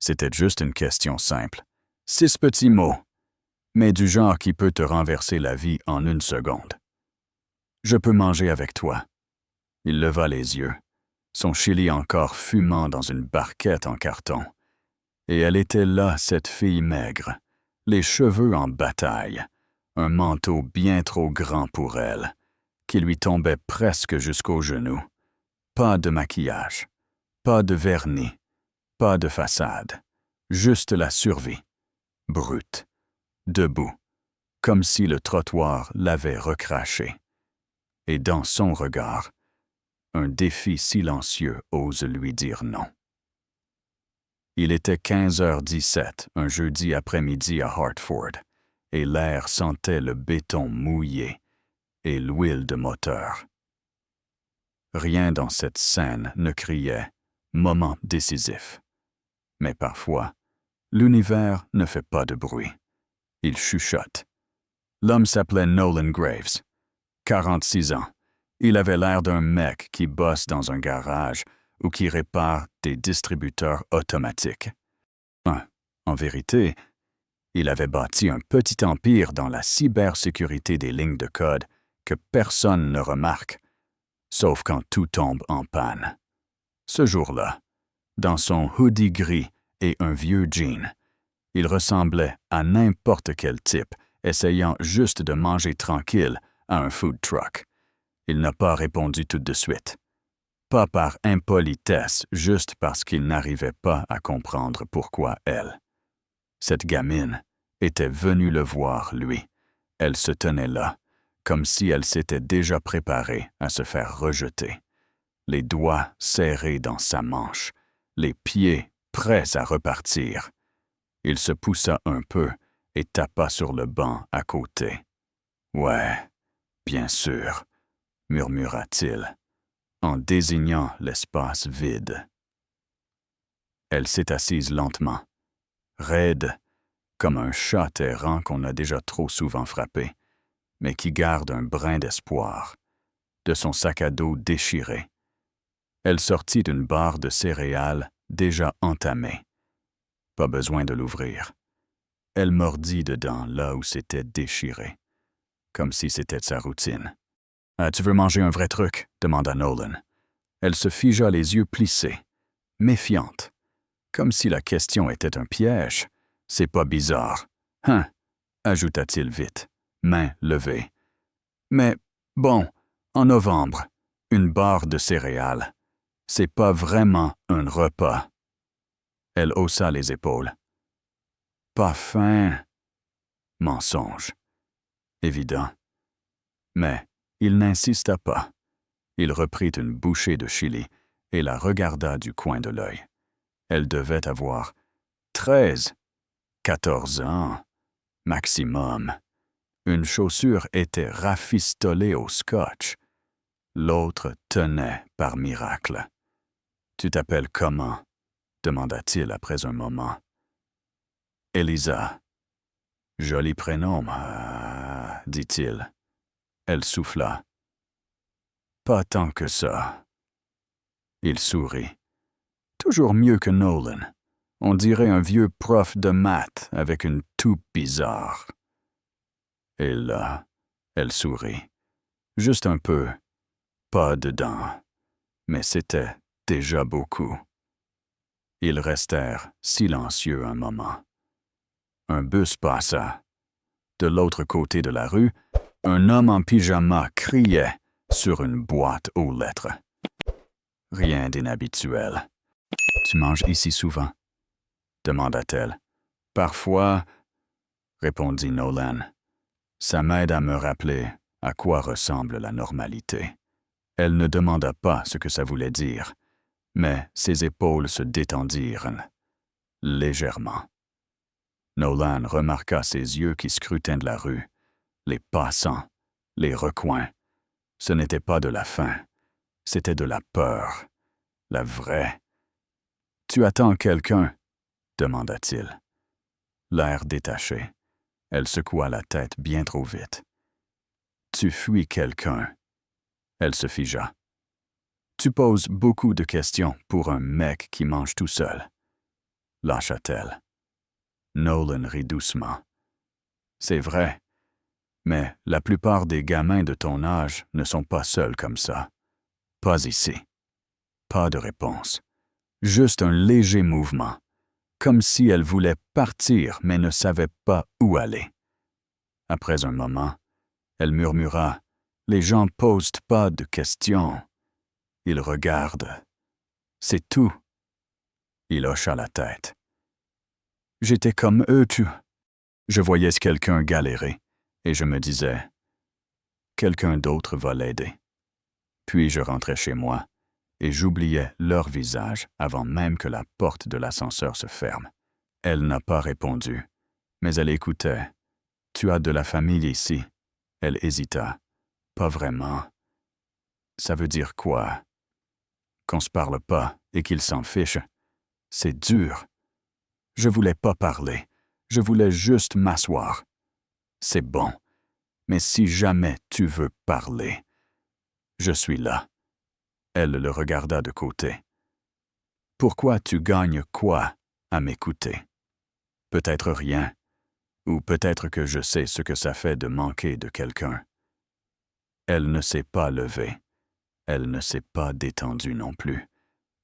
C'était juste une question simple. 6 petits mots, mais du genre qui peut te renverser la vie en une seconde. Je peux manger avec toi. Il leva les yeux, son chili encore fumant dans une barquette en carton. Et elle était là, cette fille maigre, les cheveux en bataille, un manteau bien trop grand pour elle, qui lui tombait presque jusqu'aux genoux. Pas de maquillage, pas de vernis, pas de façade, juste la survie, brute, debout, comme si le trottoir l'avait recraché. Et dans son regard, un défi silencieux ose lui dire non. Il était 15h17 un jeudi après-midi à Hartford, et l'air sentait le béton mouillé et l'huile de moteur. Rien dans cette scène ne criait « moment décisif ». Mais parfois, l'univers ne fait pas de bruit. Il chuchote. L'homme s'appelait Nolan Graves. 46 ans. Il avait l'air d'un mec qui bosse dans un garage ou qui répare des distributeurs automatiques. En vérité, il avait bâti un petit empire dans la cybersécurité des lignes de code que personne ne remarque, sauf quand tout tombe en panne. Ce jour-là, dans son hoodie gris et un vieux jean, il ressemblait à n'importe quel type essayant juste de manger tranquille à un food truck. Il n'a pas répondu tout de suite. Pas par impolitesse, juste parce qu'il n'arrivait pas à comprendre pourquoi elle. Cette gamine était venue le voir, lui. Elle se tenait là, comme si elle s'était déjà préparée à se faire rejeter. Les doigts serrés dans sa manche, les pieds prêts à repartir. Il se poussa un peu et tapa sur le banc à côté. « Ouais, bien sûr », murmura-t-il, en désignant l'espace vide. Elle s'est assise lentement, raide, comme un chat errant qu'on a déjà trop souvent frappé, mais qui garde un brin d'espoir, de son sac à dos déchiré. Elle sortit d'une barre de céréales déjà entamée. Pas besoin de l'ouvrir. Elle mordit dedans là où c'était déchiré, comme si c'était sa routine. « Ah, tu veux manger un vrai truc? » demanda Nolan. Elle se figea les yeux plissés, méfiante, comme si la question était un piège. « C'est pas bizarre. »« Hein » ajouta-t-il vite, main levée. « Mais, bon, en novembre, une barre de céréales. C'est pas vraiment un repas. » Elle haussa les épaules. « Pas faim. » Mensonge. Évident. Mais il n'insista pas. Il reprit une bouchée de chili et la regarda du coin de l'œil. Elle devait avoir 13, 14 ans, maximum. Une chaussure était rafistolée au scotch. L'autre tenait par miracle. « Tu t'appelles comment? » demanda-t-il après un moment. « Elisa. »« Joli prénom, dit-il. Elle souffla. « Pas tant que ça. » Il sourit. « Toujours mieux que Nolan. On dirait un vieux prof de maths avec une toux bizarre. » Et là, elle sourit. Juste un peu. Pas dedans. Mais c'était déjà beaucoup. Ils restèrent silencieux un moment. Un bus passa. De l'autre côté de la rue, un homme en pyjama criait sur une boîte aux lettres. Rien d'inhabituel. « Tu manges ici souvent? » demanda-t-elle. « Parfois, » répondit Nolan. « Ça m'aide à me rappeler à quoi ressemble la normalité. » Elle ne demanda pas ce que ça voulait dire, mais ses épaules se détendirent, légèrement. Nolan remarqua ses yeux qui scrutaient la rue, les passants, les recoins. Ce n'était pas de la faim, c'était de la peur, la vraie. « Tu attends quelqu'un? » demanda-t-il. L'air détaché. Elle secoua la tête bien trop vite. « Tu fuis quelqu'un. » Elle se figea. « Tu poses beaucoup de questions pour un mec qui mange tout seul. » lâcha-t-elle. Nolan rit doucement. C'est vrai, mais la plupart des gamins de ton âge ne sont pas seuls comme ça. Pas ici. Pas de réponse. Juste un léger mouvement, comme si elle voulait partir mais ne savait pas où aller. Après un moment, elle murmura « Les gens posent pas de questions. Ils regardent. C'est tout. » Il hocha la tête. « J'étais comme eux, tu... » Je voyais quelqu'un galérer, et je me disais « Quelqu'un d'autre va l'aider. » Puis je rentrais chez moi, et j'oubliais leur visage avant même que la porte de l'ascenseur se ferme. Elle n'a pas répondu, mais elle écoutait. « Tu as de la famille ici. » Elle hésita. « Pas vraiment. » « Ça veut dire quoi? Qu'on se parle pas et qu'ils s'en fichent. C'est dur. Je voulais pas parler. Je voulais juste m'asseoir. C'est bon. Mais si jamais tu veux parler, je suis là. » Elle le regarda de côté. « Pourquoi tu gagnes quoi à m'écouter? Peut-être rien. Ou peut-être que je sais ce que ça fait de manquer de quelqu'un. » Elle ne s'est pas levée. Elle ne s'est pas détendue non plus.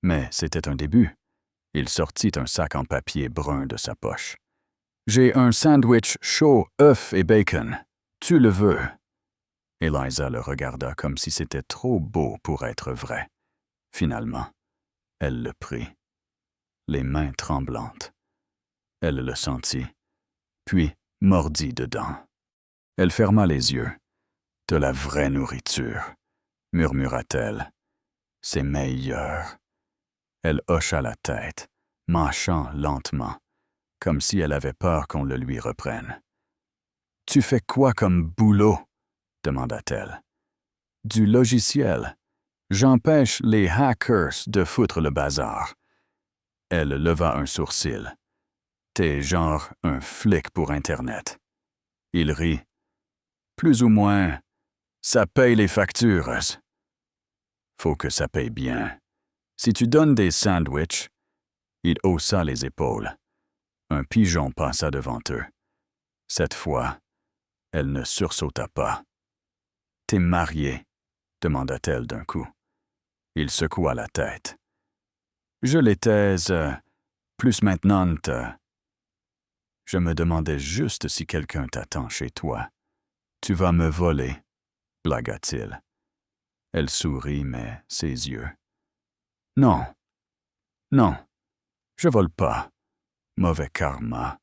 Mais c'était un début. Il sortit un sac en papier brun de sa poche. « J'ai un sandwich chaud, œufs et bacon. Tu le veux? » Eliza le regarda comme si c'était trop beau pour être vrai. Finalement, elle le prit, les mains tremblantes. Elle le sentit, puis mordit dedans. Elle ferma les yeux. « De la vraie nourriture, » murmura-t-elle. « C'est meilleur. » Elle hocha la tête, mâchant lentement, comme si elle avait peur qu'on le lui reprenne. « Tu fais quoi comme boulot? » demanda-t-elle. « Du logiciel. J'empêche les hackers de foutre le bazar. » Elle leva un sourcil. « T'es genre un flic pour Internet. » Il rit. « Plus ou moins. Ça paye les factures. » Faut que ça paye bien. Si tu donnes des sandwichs... Il haussa les épaules. Un pigeon passa devant eux. Cette fois, elle ne sursauta pas. « T'es marié? » demanda-t-elle d'un coup. Il secoua la tête. « Je l'étais, plus maintenant. Je me demandais juste si quelqu'un t'attend chez toi. Tu vas me voler, blagua-t-il. Elle sourit, mais ses yeux. « Non, non, je vole pas. Mauvais karma. »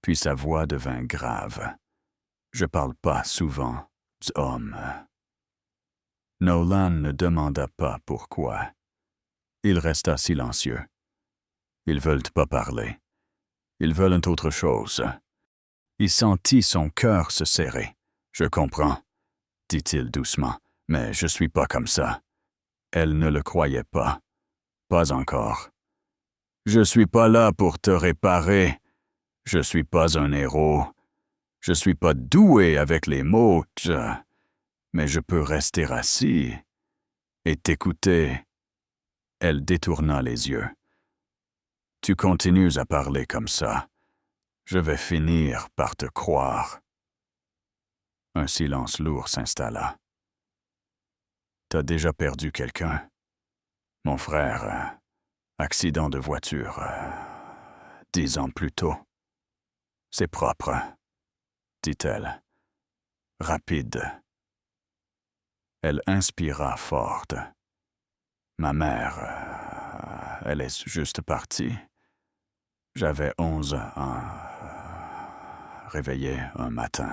Puis sa voix devint grave. « Je parle pas souvent, homme. » Nolan ne demanda pas pourquoi. Il resta silencieux. Ils veulent pas parler. Ils veulent autre chose. Il sentit son cœur se serrer. « Je comprends, » dit-il doucement, « mais je suis pas comme ça. » Elle ne le croyait pas. Pas encore. « Je suis pas là pour te réparer. Je suis pas un héros. Je suis pas doué avec les mots, mais je peux rester assis et t'écouter. » Elle détourna les yeux. « Tu continues à parler comme ça. Je vais finir par te croire. » Un silence lourd s'installa. « T'as déjà perdu quelqu'un? » « Mon frère, accident de voiture, 10 ans plus tôt. » « C'est propre, » dit-elle. « Rapide. » Elle inspira forte. « Ma mère, elle est juste partie. J'avais 11 ans, réveillé un matin.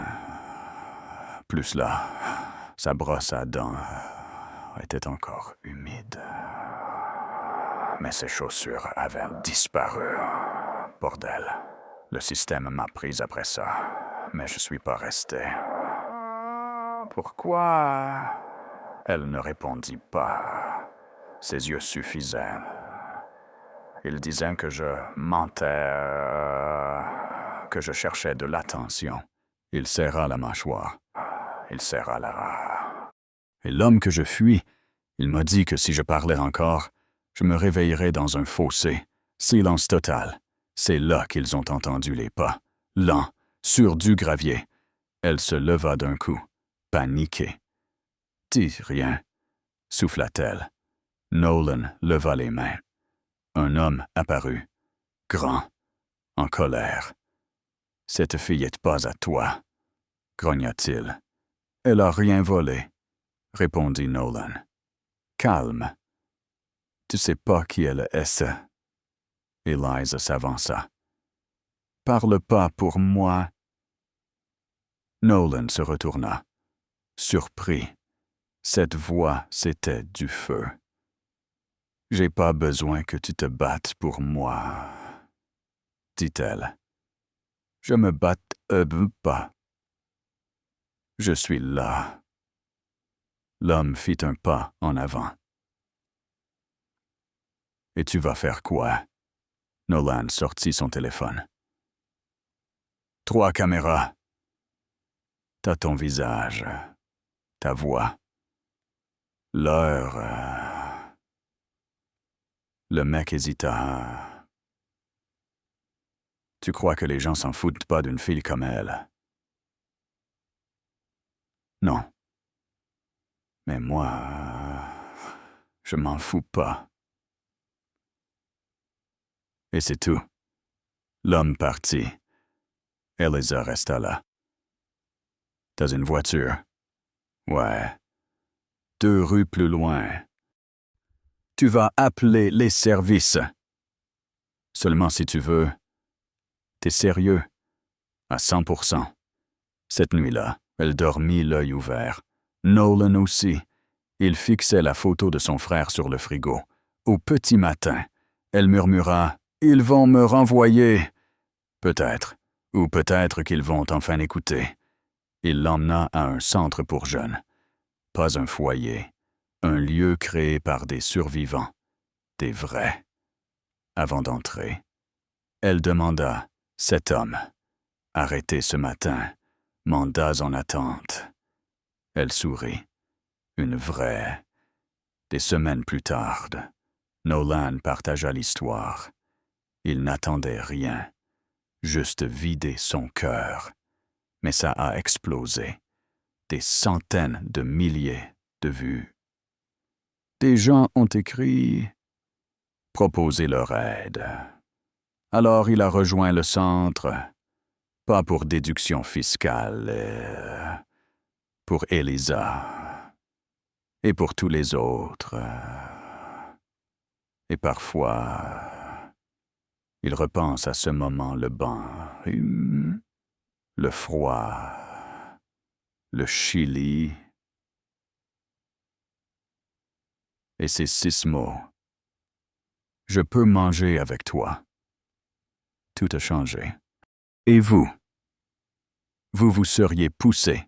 Plus là, sa brosse à dents était encore humide. Mais ses chaussures avaient disparu. Bordel. Le système m'a prise après ça, mais je suis pas resté. Pourquoi? Elle ne répondit pas. Ses yeux suffisaient. Il disait que je mentais, que je cherchais de l'attention. Il serra la mâchoire. Il serra la... Et l'homme que je fuis, il m'a dit que si je parlais encore, je me réveillerais dans un fossé. Silence total. C'est là qu'ils ont entendu les pas, lents, sur du gravier. Elle se leva d'un coup, paniquée. « Dis rien », souffla-t-elle. Nolan leva les mains. Un homme apparut, grand, en colère. « Cette fille est pas à toi », grogna-t-il. « Elle a rien volé », répondit Nolan. « Calme. Tu sais pas qui elle est. » Eliza s'avança. « Parle pas pour moi. » Nolan se retourna, surpris. Cette voix, c'était du feu. « J'ai pas besoin que tu te battes pour moi, » dit-elle. « Je me batte pas. Je suis là. » L'homme fit un pas en avant. « Et tu vas faire quoi? » Nolan sortit son téléphone. « 3 caméras. T'as ton visage, ta voix, l'heure. » Le mec hésita. « Tu crois que les gens s'en foutent pas d'une fille comme elle? » « Non. Mais moi, je m'en fous pas. » Et c'est tout. L'homme partit. Eliza resta là. « T'as une voiture? » « Ouais. 2 rues plus loin. Tu vas appeler les services. Seulement si tu veux. T'es sérieux? À 100%. Cette nuit-là, elle dormit l'œil ouvert. Nolan aussi. Il fixait la photo de son frère sur le frigo. Au petit matin, elle murmura « Ils vont me renvoyer. » Peut-être. Ou peut-être qu'ils vont enfin l'écouter. Il l'emmena à un centre pour jeunes. Pas un foyer. Un lieu créé par des survivants. Des vrais. Avant d'entrer, elle demanda « Cet homme, arrêté ce matin, mandats en attente. » Elle sourit. Une vraie. Des semaines plus tard, Nolan partagea l'histoire. Il n'attendait rien, juste vider son cœur. Mais ça a explosé. Des centaines de milliers de vues. Des gens ont écrit, proposé leur aide. Alors il a rejoint le centre, pas pour déduction fiscale, pour Eliza, et pour tous les autres. Et parfois, il repense à ce moment le banc, le froid, le Chili, et ces 6 mots. Je peux manger avec toi. Tout a changé. Et vous? Vous vous seriez poussé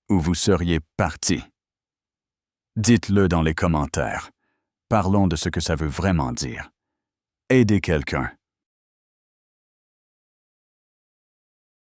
ou vous seriez parti? Dites-le dans les commentaires. Parlons de ce que ça veut vraiment dire. Aider quelqu'un,